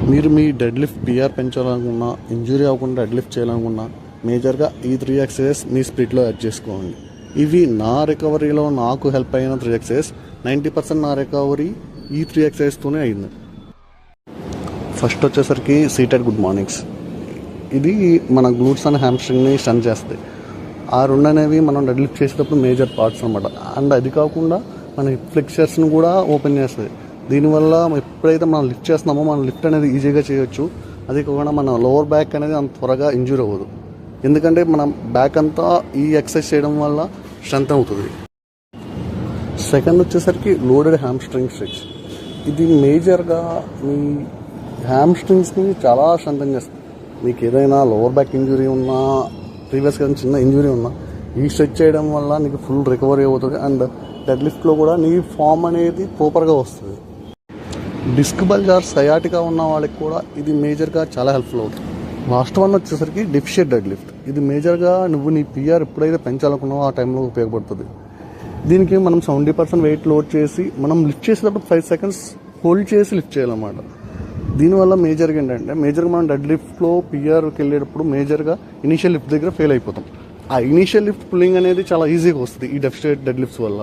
మీరు మీ dead lift PR పెంచాలనుకున్నా, injury అవ్వకుండా dead lift చేయాలనుకున్నా మేజర్గా ఈ 3 ఎక్సర్సైజెస్ మీ స్ప్లిట్లో యాడ్ చేసుకోండి. ఇవి నా రికవరీలో నాకు హెల్ప్ అయిన 3 ఎక్సర్సైజెస్. 90% నా రికవరీ ఈ 3 ఎక్సర్సైజ్తోనే అయింది. ఫస్ట్ వచ్చేసరికి సీటెడ్ గుడ్ మార్నింగ్స్. ఇది మన గ్లూట్స్ అండ్ హ్యామ్స్ట్రింగ్ని స్ట్రెంగ్ చేస్తుంది. ఆ రెండు అనేవి మనం డెడ్ లిఫ్ట్ చేసేటప్పుడు మేజర్ పార్ట్స్ అనమాట. అండ్ అది కాకుండా మన హిప్ ఫ్లెక్చర్స్ని కూడా ఓపెన్ చేస్తుంది. దీనివల్ల ఎప్పుడైతే మనం లిఫ్ట్ చేస్తున్నామో మన లిఫ్ట్ అనేది ఈజీగా చేయొచ్చు. అది కాకుండా మన లోవర్ బ్యాక్ అనేది అంత త్వరగా ఇంజూర్ అవ్వదు, ఎందుకంటే మన బ్యాక్ అంతా ఈ ఎక్సర్సైజ్ చేయడం వల్ల స్ట్రెంత్ అవుతుంది. సెకండ్ వచ్చేసరికి లోడెడ్ హ్యామ్స్ట్రింగ్ స్ట్రెచ్. ఇది మేజర్గా మీ హ్యామ్స్ట్రింగ్స్ని చాలా స్ట్రెంతన్ చేస్తుంది. మీకు ఏదైనా లోవర్ బ్యాక్ ఇంజురీ ఉన్నా, ప్రీవియస్గా చిన్న ఇంజురీ ఉన్నా, ఈ స్ట్రెచ్ చేయడం వల్ల నీకు ఫుల్ రికవరీ అవుతుంది. అండ్ డెడ్ లిఫ్ట్లో కూడా నీ ఫామ్ అనేది ప్రాపర్గా వస్తుంది. డిస్క్ బల్జార్ సయాటికా ఉన్న వాళ్ళకి కూడా ఇది మేజర్గా చాలా హెల్ప్ఫుల్ అవుతుంది. లాస్ట్ వన్ వచ్చేసరికి డిఫిషియట్ డెడ్ లిఫ్ట్. ఇది మేజర్గా నువ్వు నీ పిఆర్ ఎప్పుడైతే పెంచాలనుకున్నావో ఆ టైంలో ఉపయోగపడుతుంది. దీనికి మనం 70% వెయిట్ లోడ్ చేసి మనం లిఫ్ట్ చేసేటప్పుడు 5 seconds హోల్డ్ చేసి లిఫ్ట్ చేయాలన్నమాట. దీనివల్ల మేజర్గా ఏంటంటే మనం డెడ్ లిఫ్ట్లో పిఆర్కి వెళ్ళేటప్పుడు మేజర్గా ఇనీషియల్ లిఫ్ట్ దగ్గర ఫెయిల్ అయిపోతాం. ఆ ఇనీషియల్ లిఫ్ట్ పుల్లింగ్ అనేది చాలా ఈజీగా వస్తుంది ఈ డెఫిషియట్ డెడ్ లిఫ్ట్స్ వల్ల.